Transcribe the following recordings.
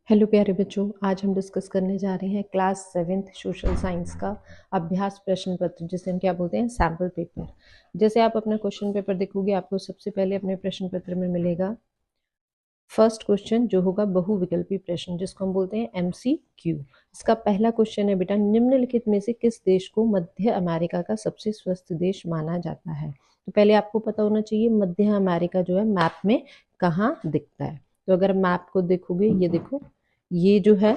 Hello प्यारे बच्चों, आज हम डिस्कस करने जा रहे हैं क्लास 7th सोशल साइंस का अभ्यास प्रश्न पत्र, जिसे हम क्या बोलते हैं, सैम्पल पेपर। जैसे आप अपना क्वेश्चन पेपर देखोगे, आपको सबसे पहले अपने प्रश्न पत्र में मिलेगा फर्स्ट क्वेश्चन, जो होगा बहुविकल्पी प्रश्न, जिसको हम बोलते हैं MCQ। इसका पहला क्वेश्चन है बेटा, निम्नलिखित में से किस देश को मध्य अमेरिका का सबसे स्वस्थ देश माना जाता है। तो पहले आपको पता होना चाहिए मध्य अमेरिका जो है मैप में कहाँ दिखता है। तो अगर मैप को देखोगे, ये देखो, ये जो है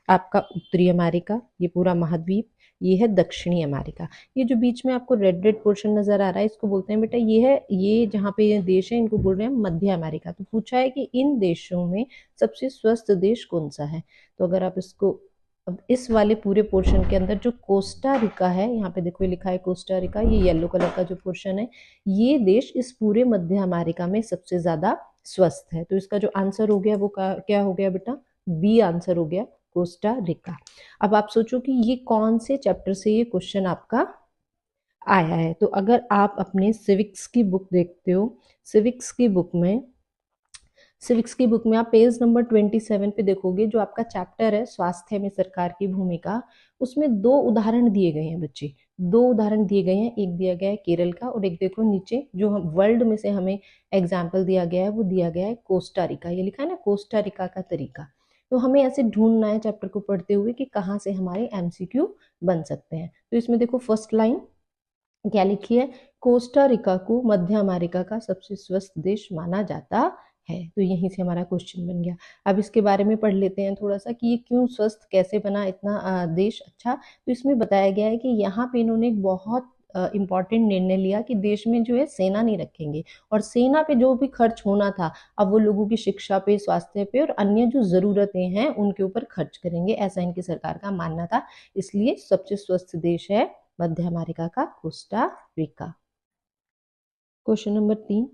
आपका उत्तरी अमेरिका, ये पूरा महाद्वीप, ये है दक्षिणी अमेरिका। ये जो बीच में आपको रेड रेड पोर्शन नजर आ रहा है, इसको बोलते हैं बेटा, ये है, ये जहाँ पे ये देश है, इनको बोल रहे हैं मध्य अमेरिका। तो पूछा है कि इन देशों में सबसे स्वस्थ देश कौन सा है। तो अगर आप इसको, अब इस वाले पूरे पोर्शन के अंदर जो कोस्टा रिका है, यहाँ पे देखो ये लिखा है कोस्टा रिका, ये येलो कलर का जो पोर्शन है, ये देश इस पूरे मध्य अमेरिका में सबसे ज्यादा स्वस्थ है। तो इसका जो आंसर हो गया वो क्या हो गया बेटा, बी आंसर हो गया, कोस्टा रिका। अब आप सोचो कि ये कौन से चैप्टर से ये क्वेश्चन आपका आया है। तो अगर आप अपने सिविक्स की बुक देखते हो, सिविक्स की बुक में आप पेज नंबर 27 पे देखोगे, जो आपका चैप्टर है स्वास्थ्य में सरकार की भूमिका, उसमें दो उदाहरण दिए गए हैं बच्चे। दो उदाहरण दिए गए हैं, एक दिया गया है केरल का, और एक देखो नीचे जो हम वर्ल्ड में से हमें एग्जाम्पल दिया गया है, वो दिया गया है कोस्टा रिका। ये लिखा है ना कोस्टा रिका का तरीका। तो हमें ऐसे ढूंढना है चैप्टर को पढ़ते हुए कि कहाँ से हमारे MCQ बन सकते हैं। तो इसमें देखो फर्स्ट लाइन क्या लिखी है, कोस्टा रिका को मध्य अमेरिका का सबसे स्वस्थ देश माना जाता है। तो यहीं से हमारा क्वेश्चन बन गया। अब इसके बारे में पढ़ लेते हैं थोड़ा सा कि ये क्यों स्वस्थ, कैसे बना इतना देश अच्छा। तो इसमें बताया गया है कि यहाँ पे इन्होंने एक बहुत इंपॉर्टेंट निर्णय लिया कि देश में जो है सेना नहीं रखेंगे, और सेना पे जो भी खर्च होना था, अब वो लोगों की शिक्षा पे, स्वास्थ्य पे और अन्य जो जरूरतें हैं उनके ऊपर खर्च करेंगे, ऐसा इनकी सरकार का मानना था। इसलिए सबसे स्वस्थ देश है मध्य अमेरिका का कोस्टा रिका। क्वेश्चन नंबर 3,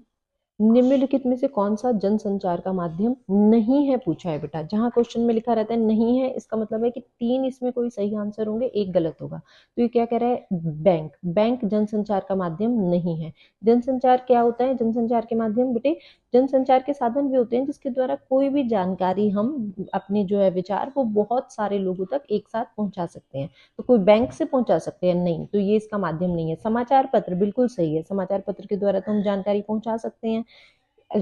निम्नलिखित में से कौन सा जनसंचार का माध्यम नहीं है, पूछा है बेटा। जहां क्वेश्चन में लिखा रहता है नहीं है, इसका मतलब है कि 3 इसमें कोई सही आंसर होंगे, एक गलत होगा। तो ये क्या कह रहा है, बैंक। बैंक जनसंचार का माध्यम नहीं है। जनसंचार क्या होता है, जनसंचार के माध्यम बेटे, जनसंचार के साधन भी होते हैं जिसके द्वारा कोई भी जानकारी, हम अपने जो है विचार, वो बहुत सारे लोगों तक एक साथ पहुंचा सकते हैं। तो कोई बैंक से पहुंचा सकते हैं, नहीं, तो ये इसका माध्यम नहीं है। समाचार पत्र बिल्कुल सही है, समाचार पत्र के द्वारा तो हम जानकारी पहुंचा सकते हैं,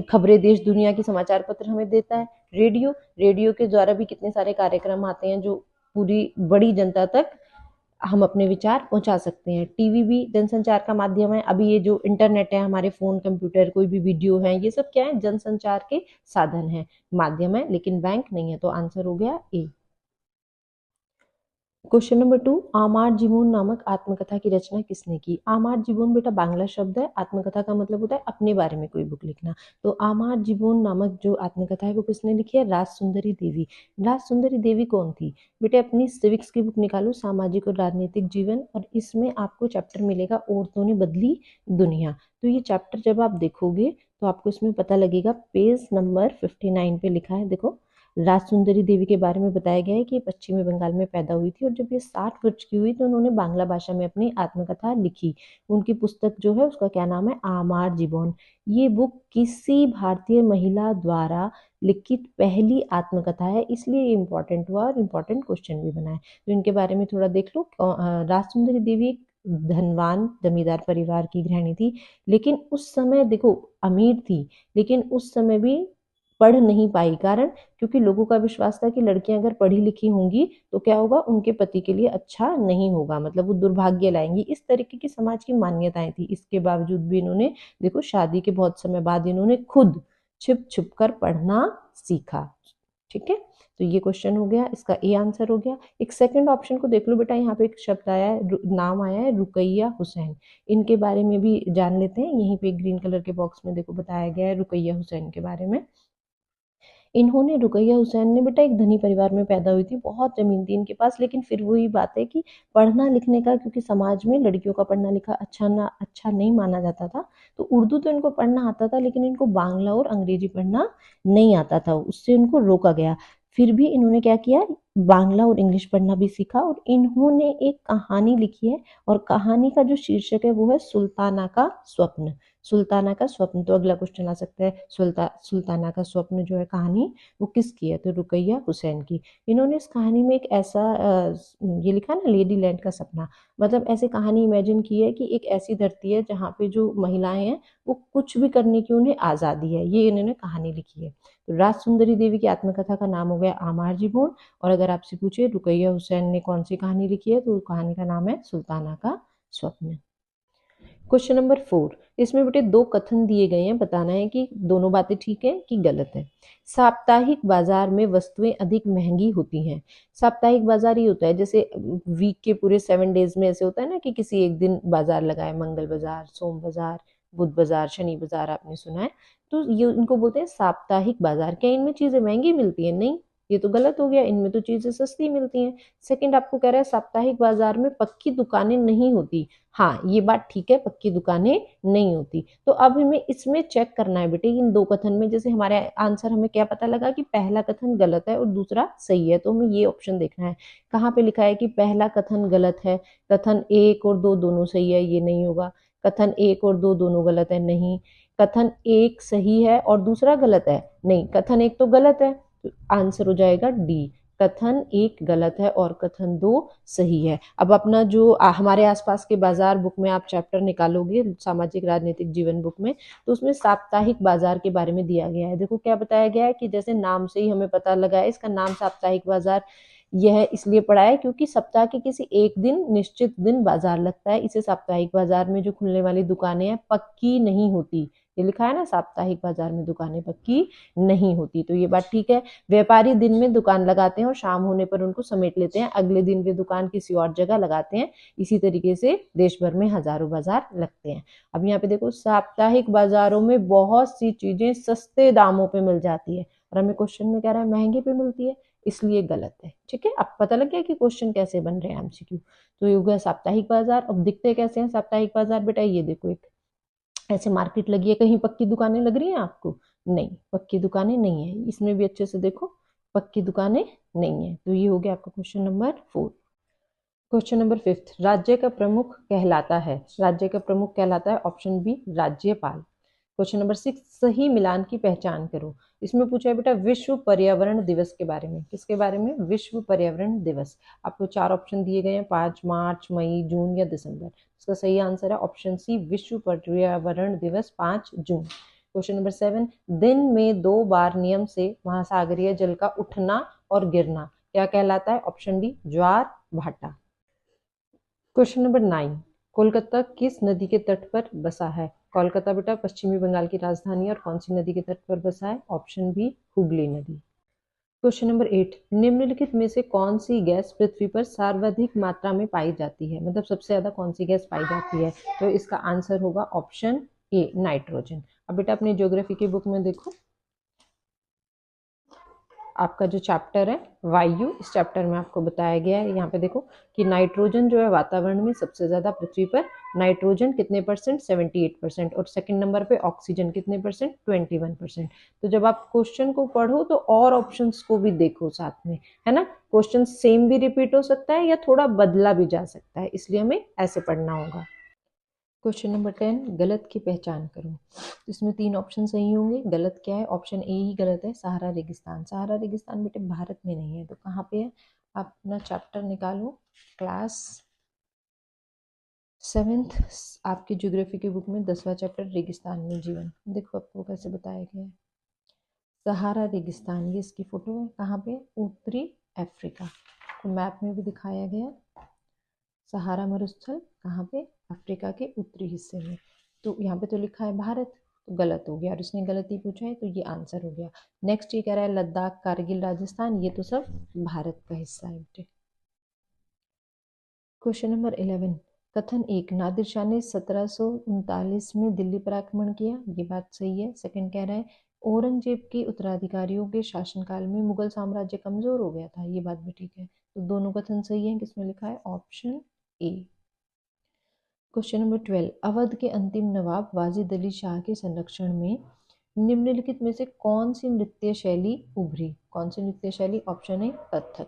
खबरें देश दुनिया की समाचार पत्र हमें देता है। रेडियो, रेडियो के द्वारा भी कितने सारे कार्यक्रम आते हैं जो पूरी बड़ी जनता तक हम अपने विचार पहुंचा सकते हैं। टीवी भी जनसंचार का माध्यम है। अभी ये जो इंटरनेट है, हमारे फोन, कंप्यूटर, कोई भी वीडियो है, ये सब क्या है, जनसंचार के साधन है, माध्यम है, लेकिन बैंक नहीं है। तो आंसर हो गया ए। क्वेश्चन नंबर 2, आमार जीवन नामक आत्मकथा की रचना किसने की। आमार जीवन बेटा बांग्ला शब्द है, आत्मकथा का मतलब होता है अपने बारे में कोई बुक लिखना। तो आमार जीवन नामक जो आत्मकथा है वो किसने लिखी है, राज सुंदरी देवी। राज सुंदरी देवी कौन थी बेटे, अपनी सिविक्स की बुक निकालो, सामाजिक और राजनीतिक जीवन, और इसमें आपको चैप्टर मिलेगा औरतों ने बदली दुनिया। तो ये चैप्टर जब आप देखोगे तो आपको इसमें पता लगेगा, पेज नंबर 59 पे लिखा है, देखो, राज सुंदरी देवी के बारे में बताया गया है कि पश्चिमी बंगाल में पैदा हुई थी, और जब ये 60 वर्ष की हुई तो उन्होंने बांग्ला भाषा में अपनी आत्मकथा लिखी। उनकी पुस्तक जो है उसका क्या नाम है, आमार जीवन। ये बुक किसी भारतीय महिला द्वारा लिखित पहली आत्मकथा है, इसलिए ये इंपॉर्टेंट हुआ और इम्पोर्टेंट क्वेश्चन भी बना है। तो इनके बारे में थोड़ा देख लो। राज सुंदरी देवी एक धनवान जमींदार परिवार की गृहिणी थी, लेकिन उस समय देखो अमीर थी, लेकिन उस समय भी पढ़ नहीं पाई। कारण, क्योंकि लोगों का विश्वास था कि लड़कियां अगर पढ़ी लिखी होंगी तो क्या होगा, उनके पति के लिए अच्छा नहीं होगा, मतलब वो दुर्भाग्य लाएंगी। इस तरीके की समाज की मान्यताएं थी। इसके बावजूद भी इन्होंने, देखो, शादी के बहुत समय बाद इन्होंने खुद छिप छिप कर पढ़ना सीखा। ठीक है, तो ये क्वेश्चन हो गया, इसका ए आंसर हो गया। एक सेकंड ऑप्शन को देख लो बेटा, यहाँ पे एक शब्द आया है, नाम आया है रुकैया हुसैन। इनके बारे में भी जान लेते हैं। यहीं पे ग्रीन कलर के बॉक्स में देखो बताया गया है रुकैया हुसैन के बारे में। इन्होंने, रुकैया हुसैन ने बेटा एक धनी परिवार में पैदा हुई थी, बहुत जमीन थी इनके पास, लेकिन फिर वही बात है कि पढ़ना लिखने का, क्योंकि समाज में लड़कियों का पढ़ना लिखा अच्छा नहीं माना जाता था, तो उर्दू तो इनको पढ़ना आता था, लेकिन इनको बांग्ला और अंग्रेजी पढ़ना नहीं आता था, उससे उनको रोका गया। फिर भी इन्होंने क्या किया, बांग्ला और इंग्लिश पढ़ना भी सीखा और इन्होंने एक कहानी लिखी है और कहानी का जो शीर्षक है वो है सुल्ताना का स्वप्न। सुल्ताना का स्वप्न। तो अगला क्वेश्चन आ सकता है सुल्ताना का स्वप्न जो है कहानी वो किसकी है? तो रुकैया हुसैन की। इन्होंने इस कहानी में एक ऐसा ये लिखा ना, लेडी लैंड का सपना, मतलब ऐसे कहानी इमेजिन की है कि एक ऐसी धरती है जहाँ पे जो महिलाएं हैं वो कुछ भी करने की उन्हें आज़ादी है, ये इन्होंने कहानी लिखी है। तो राज सुंदरी देवी की आत्मकथा का नाम हो गया आमार जीवोन। और अगर आपसे पूछे रुकैया हुसैन ने कौन सी कहानी लिखी है, तो कहानी का नाम है सुल्ताना का स्वप्न। क्वेश्चन नंबर 4, इसमें बेटे दो कथन दिए गए हैं, बताना है कि दोनों बातें ठीक है कि गलत है। साप्ताहिक बाजार में वस्तुएं अधिक महंगी होती हैं। साप्ताहिक बाजार ये होता है जैसे वीक के पूरे 7 डेज में ऐसे होता है ना कि किसी एक दिन बाजार लगाए, मंगल बाजार, सोम बाजार, बुध बाजार, शनि बाजार, आपने सुना है। तो ये इनको बोलते हैं साप्ताहिक बाजार। क्या इनमें चीजें महंगी मिलती है? नहीं, ये तो गलत हो गया, इनमें तो चीजें सस्ती मिलती हैं। सेकंड आपको कह रहा है साप्ताहिक बाजार में पक्की दुकानें नहीं होती। हाँ, ये बात ठीक है, पक्की दुकानें नहीं होती। तो अब हमें इसमें चेक करना है बेटे इन दो कथन में, जैसे हमारे आंसर हमें क्या पता लगा कि पहला कथन गलत है और दूसरा सही है, तो हमें ये ऑप्शन देखना है। कहाँ पे लिखा है कि पहला कथन गलत है, कथन 1 और 2 दोनों सही है, ये नहीं होगा। कथन 1 और 2 दोनों गलत है, नहीं। कथन 1 सही है और दूसरा गलत है, नहीं। कथन 1 तो गलत है, तो आंसर हो जाएगा डी। कथन 1 गलत है और कथन 2 सही है। अब अपना जो हमारे आसपास के बाजार बुक में आप चैप्टर निकालोगे सामाजिक राजनीतिक जीवन बुक में, तो उसमें साप्ताहिक बाजार के बारे में दिया गया है। देखो क्या बताया गया है कि जैसे नाम से ही हमें पता लगा है, इसका नाम साप्ताहिक बाजार यह इसलिए पड़ा है क्योंकि सप्ताह के किसी एक दिन, निश्चित दिन बाजार लगता है। इसे साप्ताहिक बाजार में जो खुलने वाली दुकानें हैं पक्की नहीं होती। ये लिखा है ना, साप्ताहिक बाजार में दुकानें पक्की नहीं होती, तो ये बात ठीक है। व्यापारी दिन में दुकान लगाते हैं और शाम होने पर उनको समेट लेते हैं, अगले दिन वे दुकान किसी और जगह लगाते हैं। इसी तरीके से देश भर में हजारों बाजार लगते हैं। अब यहाँ पे देखो, साप्ताहिक बाजारों में बहुत सी चीजें सस्ते दामों पे मिल जाती है और हमें क्वेश्चन में कह रहा है महंगे पे मिलती है, इसलिए गलत है। ठीक है, अब पता लग गया कि क्वेश्चन कैसे बन रहे हैं एमसीक्यू। तो ये हो गया साप्ताहिक बाजार। अब दिखते कैसे हैं साप्ताहिक बाजार बेटा? ये देखो, एक ऐसे मार्केट लगी है, कहीं पक्की दुकानें लग रही हैं आपको? नहीं, पक्की दुकानें नहीं है। इसमें भी अच्छे से देखो, पक्की दुकानें नहीं है। तो ये हो गया आपका क्वेश्चन नंबर 4। क्वेश्चन नंबर 5, राज्य का प्रमुख कहलाता है। राज्य का प्रमुख कहलाता है ऑप्शन बी राज्यपाल। क्वेश्चन नंबर 6, सही मिलान की पहचान करो। इसमें पूछा है बेटा विश्व पर्यावरण दिवस के बारे में। किसके बारे में? विश्व पर्यावरण दिवस। आपको 4 ऑप्शन दिए गए हैं, 5 मार्च, मई, जून या दिसंबर। इसका सही आंसर है ऑप्शन सी, विश्व पर्यावरण दिवस 5 जून। क्वेश्चन नंबर 7, दिन में 2 बार नियम से महासागरीय जल का उठना और गिरना क्या कहलाता है? ऑप्शन डी, ज्वार भाटा। क्वेश्चन नंबर 9, कोलकाता किस नदी के तट पर बसा है? कोलकाता बेटा पश्चिमी बंगाल की राजधानी है और कौन सी नदी के तट पर बसा है? ऑप्शन बी, हुगली नदी। क्वेश्चन नंबर 8, निम्नलिखित में से कौन सी गैस पृथ्वी पर सर्वाधिक मात्रा में पाई जाती है? मतलब सबसे ज्यादा कौन सी गैस पाई जाती है? तो इसका आंसर होगा ऑप्शन ए, नाइट्रोजन। अब बेटा अपने ज्योग्राफी की बुक में देखो, आपका जो चैप्टर है वायु, इस चैप्टर में आपको बताया गया है, यहाँ पे देखो कि नाइट्रोजन जो है वातावरण में सबसे ज्यादा पृथ्वी पर। नाइट्रोजन कितने परसेंट? 78%। और सेकंड नंबर पे ऑक्सीजन कितने परसेंट? 21%। तो जब आप क्वेश्चन को पढ़ो तो और ऑप्शंस को भी देखो साथ में, है ना। क्वेश्चन सेम भी रिपीट हो सकता है या थोड़ा बदला भी जा सकता है, इसलिए हमें ऐसे पढ़ना होगा। क्वेश्चन नंबर 10, गलत की पहचान करो। इसमें 3 ऑप्शन सही होंगे। गलत क्या है? ऑप्शन ए ही गलत है, सहारा रेगिस्तान। सहारा रेगिस्तान बेटे भारत में नहीं है, तो कहाँ पे है? आप अपना चैप्टर निकालो, क्लास 7th, आपकी ज्योग्राफी की बुक में 10वां चैप्टर रेगिस्तान में जीवन। देखो आपको कैसे बताया गया है। सहारा रेगिस्तान, ये इसकी फोटो है, कहाँ पे? उत्तरी अफ्रीका। तो मैप में भी दिखाया गया सहारा मरुस्थल कहाँ पे? अफ्रीका के उत्तरी हिस्से में। तो यहाँ पे तो लिखा है भारत, तो गलत हो गया और इसने गलती पूछा है, तो ये आंसर हो गया। नेक्स्ट ये कह रहा है लद्दाख, कारगिल, राजस्थान, ये तो सब भारत का हिस्सा है बेटे। क्वेश्चन नंबर 11, कथन 1, नादिर शाह ने 1739 में दिल्ली पर आक्रमण किया, ये बात सही है। सेकंड कह रहा है औरंगजेब के उत्तराधिकारियों के शासनकाल में मुगल साम्राज्य कमजोर हो गया था, ये बात भी ठीक है। तो दोनों कथन सही है। किसमें लिखा है? Option A. Question number 12, Awadh के अंतिम नवाब वाजिद अली शाह के संरक्षण में निम्नलिखित में से कौन सी नृत्य शैली उभरी? कौन सी नृत्य शैली? Option A, Kathak.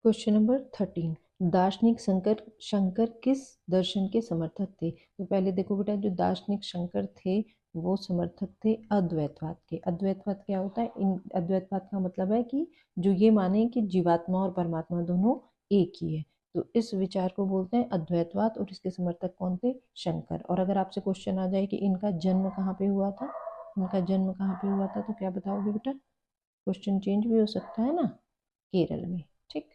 Question number 13, दार्शनिक शंकर किस दर्शन के समर्थक थे? तो पहले देखो बेटा, जो दार्शनिक शंकर थे वो समर्थक थे अद्वैतवाद के। अद्वैतवाद क्या होता है? इन अद्वैतवाद का मतलब है कि जो ये माने कि जीवात्मा और परमात्मा दोनों एक ही है, तो इस विचार को बोलते हैं अद्वैतवाद। और इसके समर्थक कौन थे? शंकर। और अगर आपसे क्वेश्चन आ जाए कि इनका जन्म कहाँ पे हुआ था, इनका जन्म कहाँ पे हुआ था, तो क्या बताओगे बेटा? क्वेश्चन चेंज भी हो सकता है ना, केरल में। ठीक।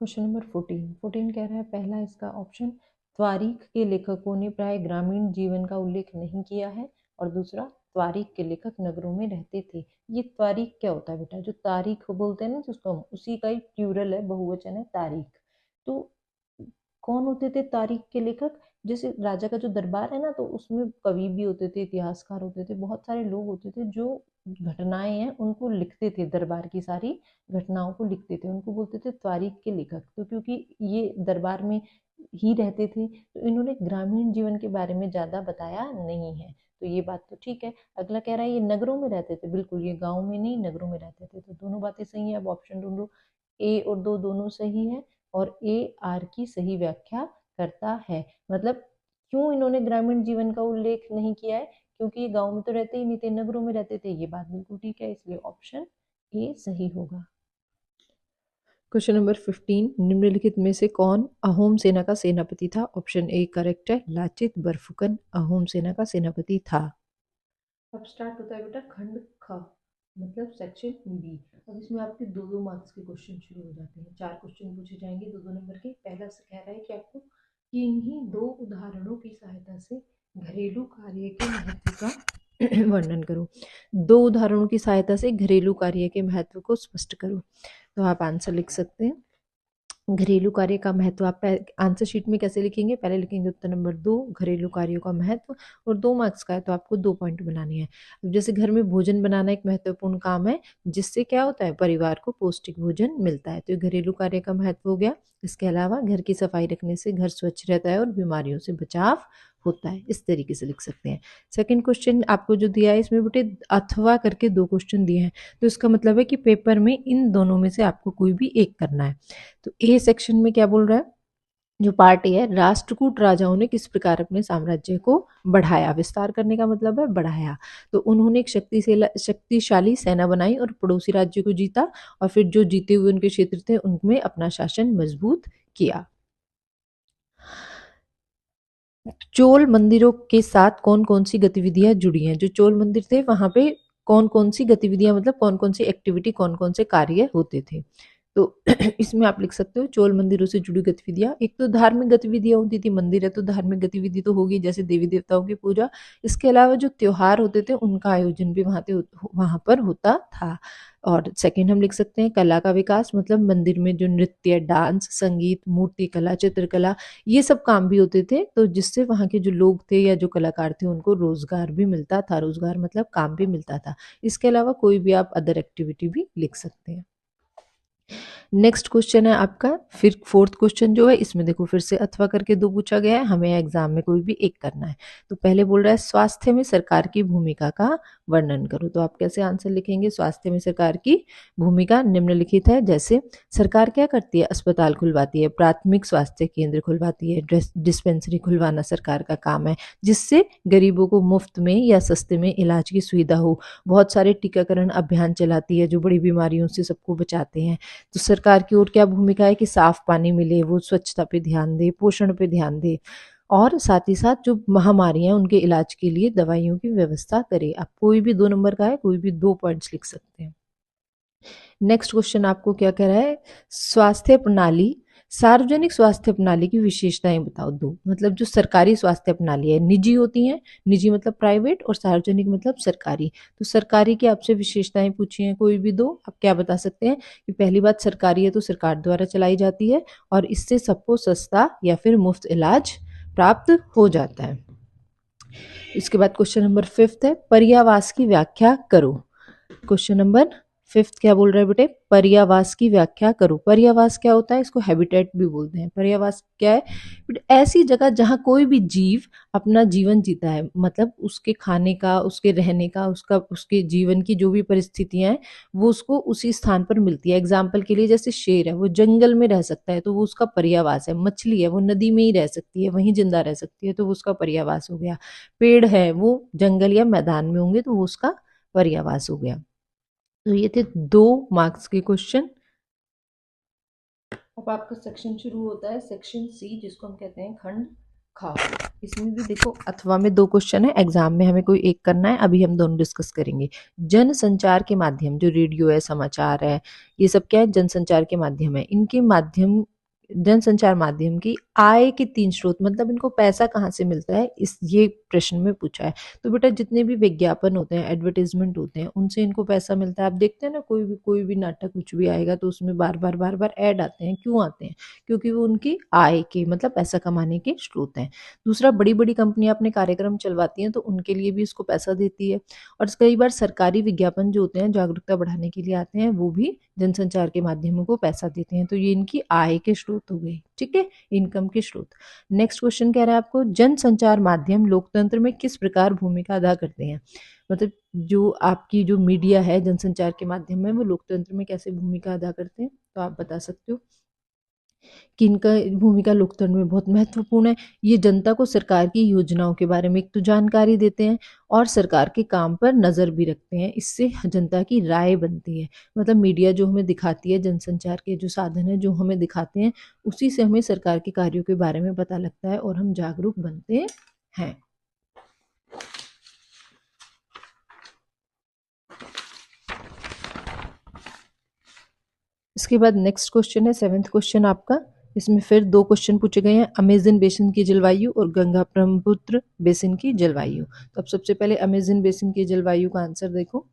क्वेश्चन नंबर 14 कह रहा है, पहला इसका ऑप्शन, त्वारीख के लेखकों ने प्राय ग्रामीण जीवन का उल्लेख नहीं किया है, और दूसरा, त्वारीख के लेखक नगरों में रहते थे। ये त्वारीख क्या होता है बेटा? जो तारीख बोलते हैं ना जिसको हम, उसी का एक प्लूरल है, बहुवचन है तारीख। तो कौन होते थे तारीख के लेखक? जैसे राजा का जो दरबार है ना, तो उसमें कवि भी होते थे, इतिहासकार होते थे, बहुत सारे लोग होते थे जो घटनाएं हैं उनको लिखते थे, दरबार की सारी घटनाओं को लिखते थे, उनको बोलते थे तारीख के लेखक। तो क्योंकि ये दरबार में ही रहते थे, तो इन्होंने ग्रामीण जीवन के बारे में ज्यादा बताया नहीं है, तो ये बात तो ठीक है। अगला कह रहा है ये नगरों में रहते थे, बिल्कुल ये गाँव में नहीं नगरों में रहते थे, तो दोनों बातें सही है। अब ऑप्शन ढूंढो, ए और दो दोनों सही है, और ए आर की सही व्याख्या करता है। मतलब क्यों इन्होंने ग्रामीण जीवन का उल्लेख नहीं किया है? क्योंकि ये गांव में तो रहते ही नहीं थे, नगरों में रहते थे, ये बात बिल्कुल ठीक है, इसलिए ऑप्शन ए सही होगा। क्वेश्चन नंबर 15, निम्नलिखित में से कौन अहोम सेना का सेनापति था? ऑप्शन ए करेक्ट है, लाचित बरफुकन अहोम सेना का सेनापति था। अब स्टार्ट होता है बेटा खंड ख, मतलब सेक्शन बी। अब इसमें आपके दो दो मार्क्स के क्वेश्चन शुरू हो जाते हैं, 4 क्वेश्चन पूछे जाएंगे दो दो नंबर के। पहला से कह रहा है कि आपको किन्हीं दो उदाहरणों की सहायता से घरेलू कार्य के महत्व का वर्णन करो। दो उदाहरणों की सहायता से घरेलू कार्य के महत्व को स्पष्ट करो। तो आप आंसर लिख सकते हैं। घरेलू कार्य का महत्व आप आंसर शीट में कैसे लिखेंगे? पहले लिखेंगे उत्तर नंबर 2, घरेलू कार्यों का महत्व, और 2 मार्क्स का है तो आपको 2 पॉइंट बनाने हैं। अब जैसे घर में भोजन बनाना एक महत्वपूर्ण काम है, जिससे क्या होता है, परिवार को पौष्टिक भोजन मिलता है, तो ये घरेलू कार्य का महत्व हो गया। इसके अलावा घर की सफाई रखने से घर स्वच्छ रहता है और बीमारियों से बचाव होता है, इस तरीके से लिख सकते हैं। सेकंड क्वेश्चन आपको जो दिया है इसमें बेटे अथवा करके 2 क्वेश्चन दिए हैं, तो इसका मतलब है कि पेपर में इन दोनों में से आपको कोई भी एक करना है। तो ए सेक्शन में क्या बोल रहा है, जो पार्ट ए है, राष्ट्रकूट राजाओं ने किस प्रकार अपने साम्राज्य को बढ़ाया? विस्तार करने का मतलब है बढ़ाया। तो उन्होंने एक शक्तिशाली सेना बनाई और पड़ोसी राज्य को जीता, और फिर जो जीते हुए उनके क्षेत्र थे उनमें अपना शासन मजबूत किया। चोल मंदिरों के साथ कौन कौन सी गतिविधियां जुड़ी हैं? जो चोल मंदिर थे वहां पे कौन कौन सी गतिविधियां, मतलब कौन कौन सी एक्टिविटी, कौन कौन से कार्य होते थे? तो इसमें आप लिख सकते हो चोल मंदिरों से जुड़ी गतिविधियां। एक तो धार्मिक गतिविधियां होती थी, मंदिर है तो धार्मिक गतिविधि तो होगी, जैसे देवी देवताओं की पूजा। इसके अलावा जो त्योहार होते थे उनका आयोजन भी वहां पर होता था। और सेकंड हम लिख सकते हैं कला का विकास, मतलब मंदिर में जो नृत्य, डांस, संगीत, मूर्ति कला, चित्रकला, ये सब काम भी होते थे, तो जिससे वहाँ के जो लोग थे या जो कलाकार थे उनको रोजगार भी मिलता था। रोजगार मतलब काम भी मिलता था। इसके अलावा कोई भी आप अदर एक्टिविटी भी लिख सकते हैं। नेक्स्ट क्वेश्चन है आपका, फिर फोर्थ क्वेश्चन जो है इसमें देखो फिर से अथवा करके 2 पूछा गया है, हमें एग्जाम में कोई भी एक करना है। तो पहले बोल रहा है स्वास्थ्य में सरकार की भूमिका का वर्णन करो। तो आप कैसे आंसर लिखेंगे? स्वास्थ्य में सरकार की भूमिका निम्नलिखित है, जैसे सरकार क्या करती है? अस्पताल खुलवाती है, प्राथमिक स्वास्थ्य केंद्र खुलवाती है, डिस्पेंसरी खुलवाना सरकार का काम है, जिससे गरीबों को मुफ्त में या सस्ते में इलाज की सुविधा हो। बहुत सारे टीकाकरण अभियान चलाती है जो बड़ी बीमारियों से सबको बचाते हैं। तो सरकार की ओर क्या भूमिका है कि साफ पानी मिले, वो स्वच्छता पे ध्यान दे, पोषण पे ध्यान दे, और साथ ही साथ जो महामारियां उनके इलाज के लिए दवाइयों की व्यवस्था करे। आप कोई भी 2 नंबर का है, कोई भी 2 पॉइंट्स लिख सकते हैं। नेक्स्ट क्वेश्चन आपको क्या कह रहा है, स्वास्थ्य प्रणाली, सार्वजनिक स्वास्थ्य प्रणाली की विशेषताएं बताओ 2। मतलब जो सरकारी स्वास्थ्य प्रणाली है, निजी होती है, निजी मतलब प्राइवेट, और सार्वजनिक मतलब सरकारी। तो सरकारी की आपसे विशेषताएं पूछी हैं, कोई भी 2। आप क्या बता सकते हैं कि पहली बात सरकारी है तो सरकार द्वारा चलाई जाती है, और इससे सबको सस्ता या फिर मुफ्त इलाज प्राप्त हो जाता है। इसके बाद क्वेश्चन नंबर 5 है, पर्यावास की व्याख्या करो। क्वेश्चन नंबर फिफ्थ क्या बोल रहा है बेटे, पर्यावास की व्याख्या करो। पर्यावास क्या होता है, इसको हैबिटेट भी बोलते हैं। पर्यावास क्या है बेटे, ऐसी जगह जहाँ कोई भी जीव अपना जीवन जीता है, मतलब उसके खाने का, उसके रहने का, उसका उसके जीवन की जो भी परिस्थितियां हैं वो उसको उसी स्थान पर मिलती है। एग्जाम्पल के लिए जैसे शेर है वो जंगल में रह सकता है तो वो उसका पर्यावास है। मछली है वो नदी में ही रह सकती है, वहीं जिंदा रह सकती है तो वो उसका पर्यावास हो गया। पेड़ है वो जंगल या मैदान में होंगे तो वो उसका पर्यावास हो गया। तो ये थे 2 मार्क्स के क्वेश्चन। अब आपका सेक्शन शुरू होता है सेक्शन सी, जिसको हम कहते हैं खंड खा। इसमें भी देखो अथवा में 2 क्वेश्चन है, एग्जाम में हमें कोई एक करना है, अभी हम दोनों डिस्कस करेंगे। जन संचार के माध्यम, जो रेडियो है, समाचार है, ये सब क्या है, जनसंचार के माध्यम है। इनके माध्यम, जनसंचार माध्यम की आय के 3 स्रोत, मतलब इनको पैसा कहाँ से मिलता है, इस ये प्रश्न में पूछा है। तो बेटा जितने भी विज्ञापन होते हैं, एडवर्टीजमेंट होते हैं, उनसे इनको पैसा मिलता है। आप देखते हैं ना, कोई भी नाटक कुछ भी आएगा तो उसमें बार बार ऐड आते हैं। क्यों आते हैं, क्योंकि वो उनकी आय के, मतलब पैसा कमाने के स्रोत हैं। दूसरा, बड़ी बड़ी कंपनियां अपने कार्यक्रम चलवाती हैं तो उनके लिए भी इसको पैसा देती है। और कई बार सरकारी विज्ञापन जो होते हैं, जागरूकता बढ़ाने के लिए आते हैं, वो भी जनसंचार के माध्यमों को पैसा देते हैं। तो ये इनकी आय के स्रोत हो गए, ठीक है, इनकम के स्रोत। नेक्स्ट क्वेश्चन कह रहा है आपको, जनसंचार माध्यम लोकतंत्र में किस प्रकार भूमिका अदा करते हैं। मतलब जो आपकी जो मीडिया है जनसंचार के माध्यम में, वो लोकतंत्र में कैसे भूमिका अदा करते हैं, तो आप बता सकते हो कि इनका भूमिका लोकतंत्र में बहुत महत्वपूर्ण है। ये जनता को सरकार की योजनाओं के बारे में एक तो जानकारी देते हैं और सरकार के काम पर नज़र भी रखते हैं। इससे जनता की राय बनती है। मतलब मीडिया जो हमें दिखाती है, जनसंचार के जो साधन है जो हमें दिखाते हैं, उसी से हमें सरकार के कार्यों के बारे में पता लगता है और हम जागरूक बनते हैं। इसके बाद नेक्स्ट क्वेश्चन है 7th क्वेश्चन आपका। इसमें फिर 2 क्वेश्चन पूछे गए हैं, अमेजन बेसिन की जलवायु और गंगा ब्रह्मपुत्र बेसिन की जलवायु। तो अब सबसे पहले अमेजन बेसिन की जलवायु का आंसर देखो।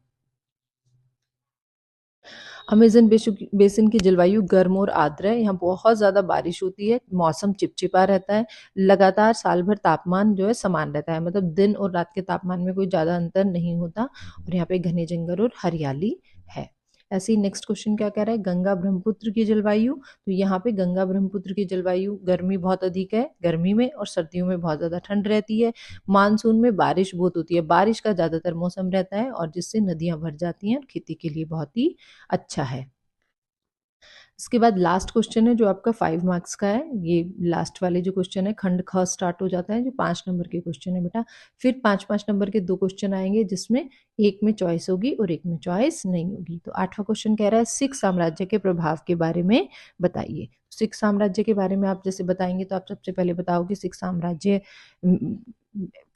अमेजन बेसिन की जलवायु गर्म और आर्द्र है। यहाँ बहुत ज़्यादा बारिश होती है, मौसम चिपचिपा रहता है, लगातार साल भर तापमान जो है समान रहता है, मतलब दिन और रात के तापमान में कोई ज़्यादा अंतर नहीं होता। और यहाँ पे घने जंगल और हरियाली है। ऐसे ही नेक्स्ट क्वेश्चन क्या कह रहा है, गंगा ब्रह्मपुत्र की जलवायु। तो यहाँ पे गंगा ब्रह्मपुत्र की जलवायु, गर्मी बहुत अधिक है गर्मी में, और सर्दियों में बहुत ज़्यादा ठंड रहती है। मानसून में बारिश बहुत होती है, बारिश का ज़्यादातर मौसम रहता है और जिससे नदियाँ भर जाती हैं और खेती के लिए बहुत ही अच्छा है। इसके बाद लास्ट क्वेश्चन है जो आपका 5 मार्क्स का है। ये लास्ट वाले जो क्वेश्चन है, खंड ख स्टार्ट हो जाता है, जो 5 नंबर के क्वेश्चन है बेटा। फिर 5-5 नंबर के 2 क्वेश्चन आएंगे, जिसमें एक में चॉइस होगी और एक में चॉइस नहीं होगी। तो 8वां क्वेश्चन कह रहा है, सिख साम्राज्य के प्रभाव के बारे में बताइए। सिख साम्राज्य के बारे में आप जैसे बताएंगे तो आप सबसे पहले बताओगे सिख साम्राज्य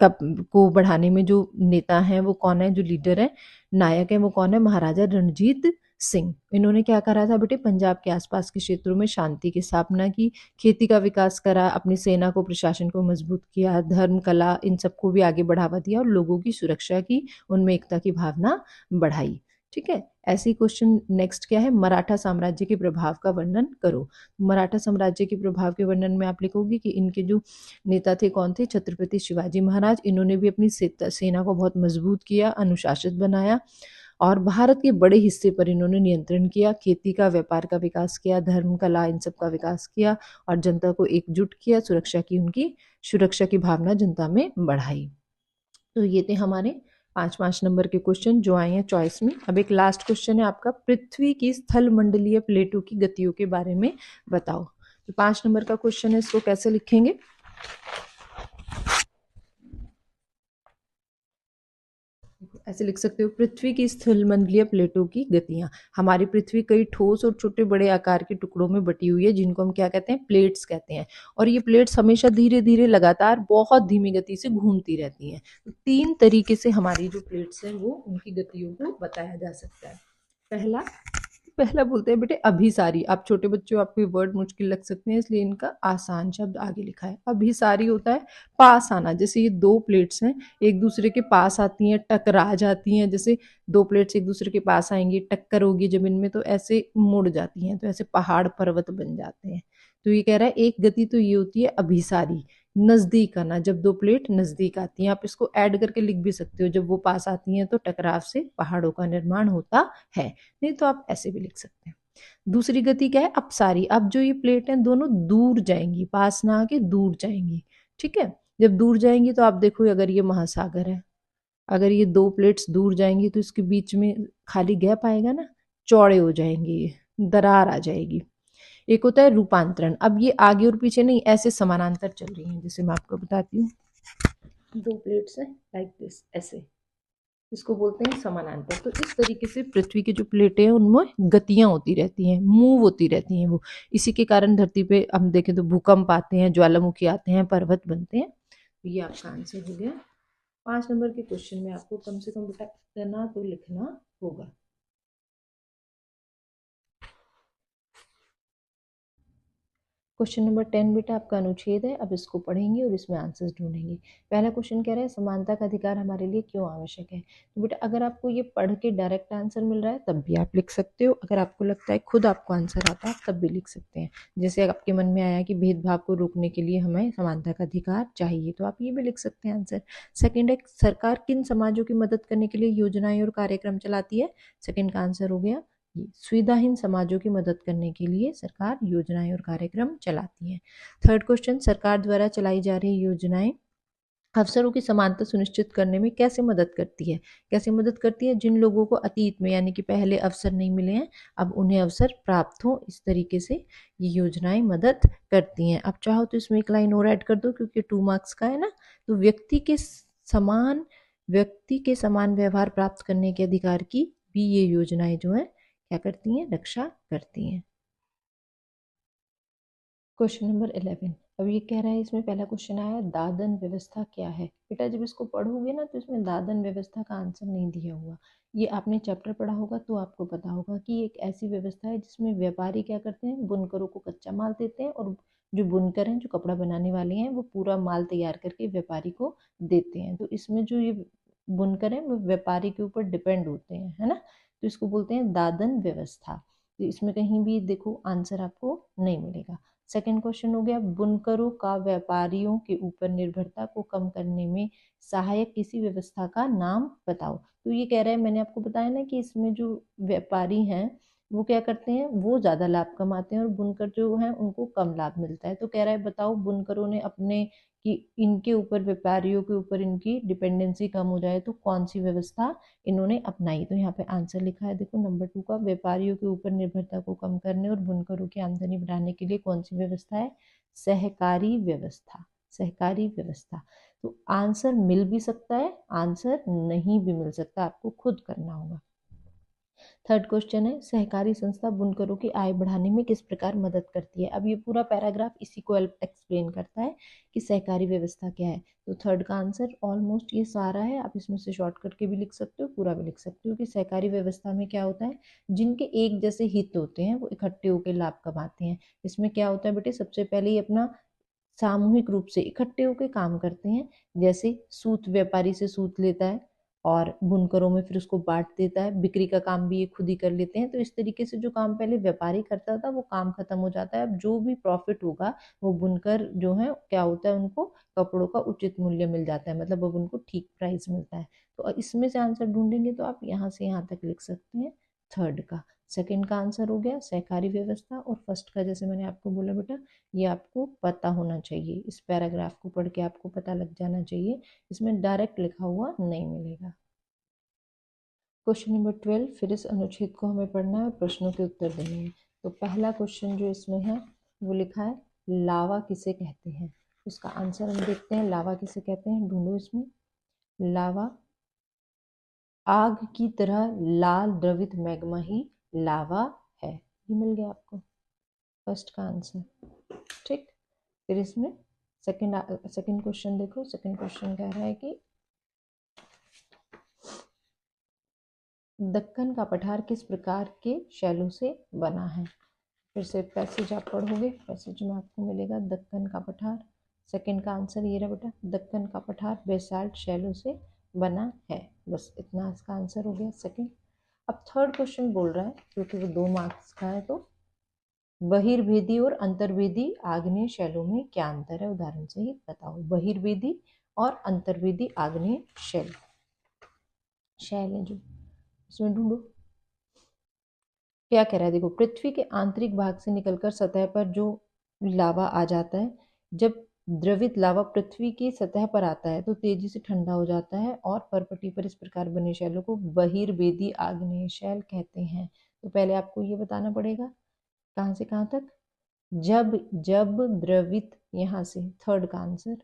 को बढ़ाने में जो नेता हैं वो कौन है, जो लीडर है, नायक है, वो कौन है, महाराजा रणजीत सिंह। इन्होंने क्या करा था बेटे, पंजाब के आसपास के क्षेत्रों में शांति की स्थापना की, खेती का विकास करा, अपनी सेना को, प्रशासन को मजबूत किया, धर्म, कला, इन सबको भी आगे बढ़ावा दिया और लोगों की सुरक्षा की, उनमें एकता की भावना बढ़ाई। ठीक है। ऐसे ही क्वेश्चन नेक्स्ट क्या है, मराठा साम्राज्य के प्रभाव का वर्णन करो। मराठा साम्राज्य के प्रभाव के वर्णन में आप लिखोगे कि इनके जो नेता थे कौन थे, छत्रपति शिवाजी महाराज। इन्होंने भी अपनी सेना को बहुत मजबूत किया, अनुशासित बनाया और भारत के बड़े हिस्से पर इन्होंने नियंत्रण किया, खेती का, व्यापार का विकास किया, धर्म, कला, इन सब का विकास किया और जनता को एकजुट किया, सुरक्षा की भावना जनता में बढ़ाई। तो ये थे हमारे 5-5 नंबर के क्वेश्चन जो आए हैं चॉइस में। अब एक लास्ट क्वेश्चन है आपका, पृथ्वी की स्थल मंडलीय प्लेटों की गतियों के बारे में बताओ। तो 5 नंबर का क्वेश्चन है, इसको कैसे लिखेंगे, ऐसे लिख सकते हो, पृथ्वी की स्थलमंडलीय प्लेटों की गतियां। हमारी पृथ्वी कई ठोस और छोटे बड़े आकार के टुकड़ों में बटी हुई है, जिनको हम क्या कहते हैं, प्लेट्स कहते हैं। और ये प्लेट्स हमेशा धीरे धीरे, लगातार, बहुत धीमी गति से घूमती रहती हैं। तो 3 तरीके से हमारी जो प्लेट्स हैं वो उनकी गतियों को बताया जा सकता है। पहला पहला बोलते हैं बेटे अभिसारी। आप छोटे बच्चों, आपको वर्ड मुश्किल लग सकते हैं, इसलिए इनका आसान शब्द आगे लिखा है। अभिसारी होता है पास आना, जैसे ये 2 प्लेट्स हैं, एक दूसरे के पास आती हैं, टकरा जाती हैं। जैसे 2 प्लेट्स एक दूसरे के पास आएंगी, टक्कर होगी जब इनमें, तो ऐसे मुड़ जाती हैं, तो ऐसे पहाड़ पर्वत बन जाते हैं। तो ये कह रहा है एक गति तो ये होती है अभिसारी, नजदीक आना, जब दो प्लेट नजदीक आती हैं। आप इसको ऐड करके लिख भी सकते हो, जब वो पास आती हैं तो टकराव से पहाड़ों का निर्माण होता है। नहीं तो आप ऐसे भी लिख सकते हैं। दूसरी गति क्या है, अपसारी। अब जो ये प्लेट है दोनों दूर जाएंगी, पास ना आके दूर जाएंगी। ठीक है, जब दूर जाएंगी तो आप देखो, अगर ये महासागर है, अगर ये दो प्लेट्स दूर जाएंगी तो इसके बीच में खाली गैप आएगा ना, चौड़े हो जाएंगे, ये दरार आ जाएगी। एक होता है रूपांतरण। अब ये आगे और पीछे नहीं, ऐसे समानांतर चल रही हैं। जैसे मैं आपको बताती हूँ, दो प्लेट्स हैं लाइक दिस, ऐसे, इसको बोलते हैं समानांतर। तो इस तरीके से पृथ्वी की जो प्लेटें हैं उनमें गतियां होती रहती हैं, मूव होती रहती हैं वो। इसी के कारण धरती पे हम देखें तो भूकंप आते हैं, ज्वालामुखी आते हैं, पर्वत बनते हैं। तो ये आपका आंसर हो गया। 5 नंबर के क्वेश्चन में आपको कम से कम बेटा इतना तो लिखना होगा। क्वेश्चन नंबर 10 बेटा आपका अनुच्छेद है। अब इसको पढ़ेंगे और इसमें आंसर्स ढूंढेंगे। पहला क्वेश्चन कह रहा है समानता का अधिकार हमारे लिए क्यों आवश्यक है। तो बेटा अगर आपको ये पढ़ के डायरेक्ट आंसर मिल रहा है तब भी आप लिख सकते हो, अगर आपको लगता है खुद आपको आंसर आता है तब भी लिख सकते हैं। जैसे आपके मन में आया कि भेदभाव को रोकने के लिए हमें समानता का अधिकार चाहिए, तो आप ये भी लिख सकते हैं आंसर। सेकेंड है, सरकार किन समाजों की मदद करने के लिए योजनाएं और कार्यक्रम चलाती है। सेकेंड का आंसर हो गया, सुविधाहीन समाजों की मदद करने के लिए सरकार योजनाएं और कार्यक्रम चलाती है। थर्ड क्वेश्चन, सरकार द्वारा चलाई जा रही योजनाएं अवसरों की समानता सुनिश्चित करने में कैसे मदद करती है। कैसे मदद करती है, जिन लोगों को अतीत में यानी कि पहले अवसर नहीं मिले हैं अब उन्हें अवसर प्राप्त हो, इस तरीके से ये योजनाएं मदद करती हैं। अब चाहो तो इसमें एक लाइन और ऐड कर दो, क्योंकि 2 मार्क्स का है ना। तो व्यक्ति के समान व्यवहार प्राप्त करने के अधिकार की भी ये योजनाएं जो है क्या करती हैं, रक्षा करती हैं। Question number 11। अब ये कह रहा है, इसमें पहला क्वेश्चन आया दादन व्यवस्था क्या है। बेटा जब इसको पढ़ोगे ना तो इसमें दादन व्यवस्था का आंसर नहीं दिया हुआ। ये आपने चैप्टर पढ़ा होगा तो आपको पता होगा कि एक ऐसी व्यवस्था है जिसमें व्यापारी क्या करते हैं, बुनकरों को कच्चा माल देते हैं, और जो बुनकर हैं, जो कपड़ा बनाने वाले हैं, वो पूरा माल तैयार करके व्यापारी को देते हैं। तो इसमें जो ये बुनकर हैं वो व्यापारी के ऊपर डिपेंड होते हैं, है ना। तो इसको बोलते हैं दादन व्यवस्था। तो इसमें कहीं भी देखो आंसर आपको नहीं मिलेगा। सेकंड क्वेश्चन हो गया, बुनकरों का व्यापारियों के ऊपर निर्भरता को कम करने में सहायक किसी व्यवस्था का नाम बताओ। तो ये कह रहा है, मैंने आपको बताया ना कि इसमें जो व्यापारी हैं वो क्या करते हैं, वो ज्यादा लाभ कमाते हैं और बुनकर जो हैं उनको कम लाभ मिलता है। तो कह रहा है बताओ, बुनकरों ने अपने कि इनके ऊपर, व्यापारियों के ऊपर इनकी डिपेंडेंसी कम हो जाए तो कौन सी व्यवस्था इन्होंने अपनाई। तो यहाँ पे आंसर लिखा है, देखो नंबर 2 का, व्यापारियों के ऊपर निर्भरता को कम करने और बुनकरों की आमदनी बढ़ाने के लिए कौन सी व्यवस्था है, सहकारी व्यवस्था। सहकारी व्यवस्था। तो आंसर मिल भी सकता है, आंसर नहीं भी मिल सकता, आपको खुद करना होगा। थर्ड क्वेश्चन है, सहकारी संस्था बुनकरों की आय बढ़ाने में किस प्रकार मदद करती है। अब ये पूरा पैराग्राफ इसी को एक्सप्लेन करता है कि सहकारी व्यवस्था क्या है। तो थर्ड का आंसर ऑलमोस्ट ये सारा है, आप इसमें से शॉर्टकट के भी लिख सकते हो, पूरा भी लिख सकते हो कि सहकारी व्यवस्था में क्या होता है, जिनके एक जैसे हित होते हैं वो इकट्ठे होकर लाभ कमाते हैं। इसमें क्या होता है बेटे, सबसे पहले ही अपना सामूहिक रूप से इकट्ठे होकर काम करते हैं। जैसे सूत व्यापारी से सूत लेता है और बुनकरों में फिर उसको बांट देता है, बिक्री का काम भी ये खुद ही कर लेते हैं। तो इस तरीके से जो काम पहले व्यापारी करता था वो काम खत्म हो जाता है। अब जो भी प्रॉफिट होगा वो बुनकर जो है क्या होता है, उनको कपड़ों का उचित मूल्य मिल जाता है, मतलब अब उनको ठीक प्राइस मिलता है। तो इसमें से आंसर ढूंढेंगे तो आप यहाँ से यहाँ तक लिख सकते हैं थर्ड का। सेकंड का आंसर हो गया सहकारी व्यवस्था, और फर्स्ट का जैसे मैंने आपको बोला बेटा ये आपको पता होना चाहिए, इस पैराग्राफ को पढ़ के आपको पता लग जाना चाहिए, इसमें डायरेक्ट लिखा हुआ नहीं मिलेगा। क्वेश्चन नंबर 12, फिर इस अनुच्छेद को हमें पढ़ना है और प्रश्नों के उत्तर देने हैं। तो पहला क्वेश्चन जो इसमें है वो लिखा है, लावा किसे कहते हैं। उसका आंसर हम देखते हैं, लावा किसे कहते हैं, ढूंढो इसमें। लावा आग की तरह लाल द्रवित मैग्मा ही लावा है। ये मिल गया आपको फर्स्ट का आंसर। ठीक, फिर इसमें सेकंड क्वेश्चन देखो। सेकंड क्वेश्चन कह रहा है कि दक्कन का पठार किस प्रकार के शैलों से बना है। फिर से पैसेज आप पढ़ोगे, पैसेज में आपको मिलेगा दक्कन का पठार। सेकंड का आंसर ये रहा बेटा, दक्कन का पठार बेसाल्ट शैलों से बना है। बस इतना इसका आंसर हो गया सेकंड। अब थर्ड क्वेश्चन बोल रहा है, क्योंकि वो 2 मार्क्स का है तो बहिर्भेदी और अंतर्भेदी आग्नेय शैलों में क्या अंतर है, उदाहरण से ही बताओ। बहिर्भेदी और अंतर्भेदी आग्नेय शैल है जो, इसमें ढूंढो क्या कह रहा है। देखो, पृथ्वी के आंतरिक भाग से निकलकर सतह पर जो लावा आ जाता है, जब द्रवित लावा पृथ्वी की सतह पर आता है तो तेजी से ठंडा हो जाता है और परपटी पर इस प्रकार बने शैलों को बहिर्भेदी आग्नेय शैल कहते हैं। तो पहले आपको ये बताना पड़ेगा कहाँ से कहाँ तक। जब जब द्रवित, यहाँ से थर्ड का आंसर,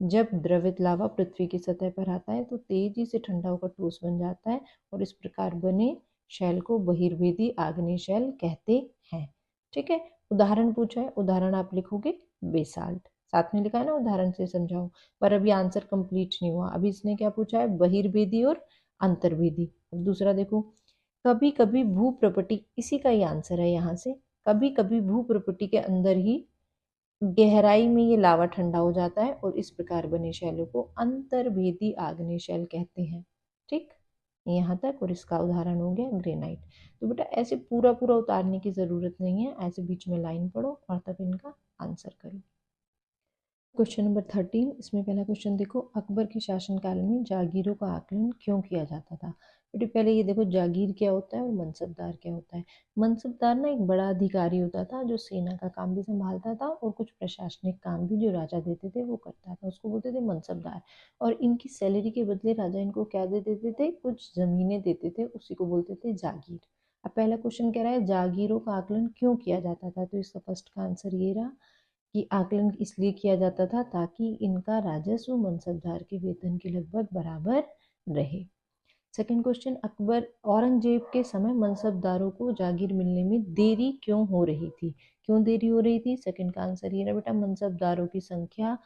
जब द्रवित लावा पृथ्वी की सतह पर आता है तो तेजी से ठंडा होकर ठोस बन जाता है और इस प्रकार बने शैल को बहिर्भेदी आग्नेय शैल कहते हैं। ठीक है, उदाहरण पूछा है, उदाहरण आप लिखोगे बेसाल्ट, साथ में लिखा है ना उदाहरण से समझाओ, पर अभी आंसर कंप्लीट नहीं हुआ। अभी इसने क्या पूछा है, बहिर्भेदी और अंतर्भेदी। दूसरा देखो, कभी कभी भूप्रपटी, इसी का ही आंसर है यहाँ से, कभी कभी भूप्रपटी के अंदर ही गहराई में ये लावा ठंडा हो जाता है और इस प्रकार बने शैलों को अंतर्भेदी आग्नेय शैल कहते हैं। ठीक, यहाँ तक। और इसका उदाहरण हो गया ग्रेनाइट। तो बेटा ऐसे पूरा पूरा उतारने की जरूरत नहीं है, ऐसे बीच में लाइन पढ़ो और तब इनका आंसर करो। क्वेश्चन नंबर 13, इसमें पहला क्वेश्चन देखो, अकबर के शासनकाल में जागीरों का आकलन क्यों किया जाता था। बेटे पहले ये देखो, जागीर क्या होता है और मनसबदार क्या होता है। मनसबदार ना एक बड़ा अधिकारी होता था जो सेना का काम भी संभालता था और कुछ प्रशासनिक काम भी जो राजा देते थे वो करता था, उसको बोलते थे मनसबदार। और इनकी सैलरी के बदले राजा इनको क्या दे देते थे, कुछ जमीनें देते थे, उसी को बोलते थे जागीर। अब पहला क्वेश्चन कह रहा है जागीरों का आकलन क्यों किया जाता था, तो इसका फर्स्ट का आंसर ये रहा कि आकलन इसलिए किया जाता था ताकि इनका राजस्व मनसबदार के वेतन के लगभग बराबर रहे। सेकंड क्वेश्चन, अकबर औरंगजेब के समय मनसबदारों को जागीर मिलने में देरी क्यों हो रही थी, क्यों देरी हो रही थी। सेकंड का आंसर ये रहा बेटा, मनसबदारों की संख्या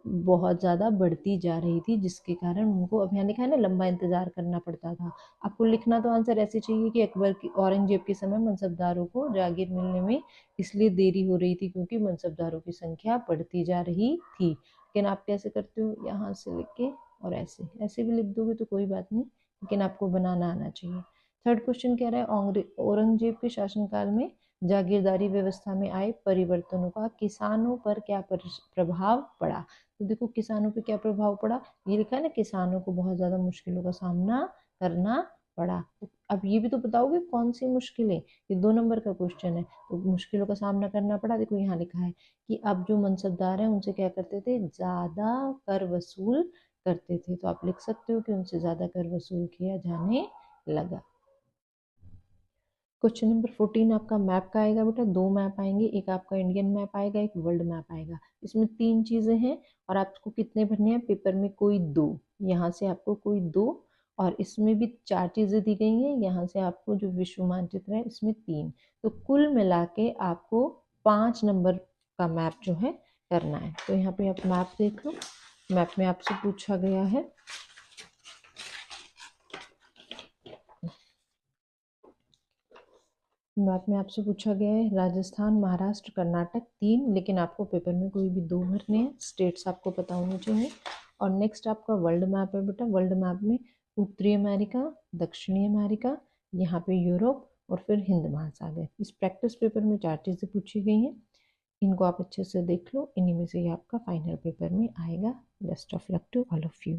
बहुत ज़्यादा बढ़ती जा रही थी जिसके कारण उनको, अब यहाँ लिखा है ना, लंबा इंतजार करना पड़ता था। आपको लिखना तो आंसर ऐसे चाहिए कि अकबर की, औरंगजेब के समय मनसबदारों को जागीर मिलने में इसलिए देरी हो रही थी क्योंकि मनसबदारों की संख्या बढ़ती जा रही थी। लेकिन आप कैसे करते हो, यहाँ से लिख के और ऐसे ऐसे भी लिख दोगे तो कोई बात नहीं, लेकिन आपको बनाना आना चाहिए। थर्ड क्वेश्चन कह रहा है औरंगजेब के शासनकाल में जागीरदारी व्यवस्था में आए परिवर्तनों का किसानों पर क्या प्रभाव पड़ा। तो देखो, किसानों पे क्या प्रभाव पड़ा, ये लिखा है ना, किसानों को बहुत ज्यादा मुश्किलों का सामना करना पड़ा। तो अब ये भी तो बताओगे कौन सी मुश्किलें, ये 2 नंबर का क्वेश्चन है, तो मुश्किलों का सामना करना पड़ा। देखो यहाँ लिखा है कि अब जो मनसबदार है उनसे क्या करते थे, ज्यादा कर वसूल करते थे। तो आप लिख सकते हो कि उनसे ज्यादा कर वसूल किया जाने लगा। क्वेश्चन नंबर 14 आपका मैप का आएगा बेटा, 2 मैप आएंगे, एक आपका इंडियन मैप आएगा, एक वर्ल्ड मैप आएगा। इसमें 3 चीजें हैं और आपको कितने भरने हैं पेपर में, कोई 2, यहाँ से आपको कोई 2, और इसमें भी 4 चीजें दी गई हैं, यहाँ से आपको जो विश्व मानचित्र है इसमें 3। तो कुल मिला के आपको 5 नंबर का मैप जो है करना है। तो यहाँ पे आप मैप देख लो, मैप में आपसे पूछा गया है, मैप में आपसे पूछा गया है राजस्थान, महाराष्ट्र, कर्नाटक 3, लेकिन आपको पेपर में कोई भी 2 भरने हैं, स्टेट्स आपको पता होने चाहिए। और नेक्स्ट आपका वर्ल्ड मैप है बेटा, वर्ल्ड मैप में उत्तरी अमेरिका, दक्षिणी अमेरिका, यहाँ पे यूरोप और फिर हिंद महासागर। इस प्रैक्टिस पेपर में 4 चीज़ें पूछी गई हैं, इनको आप अच्छे से देख लो, इन्हीं में से ही आपका फाइनल पेपर में आएगा। Best of luck to all of you.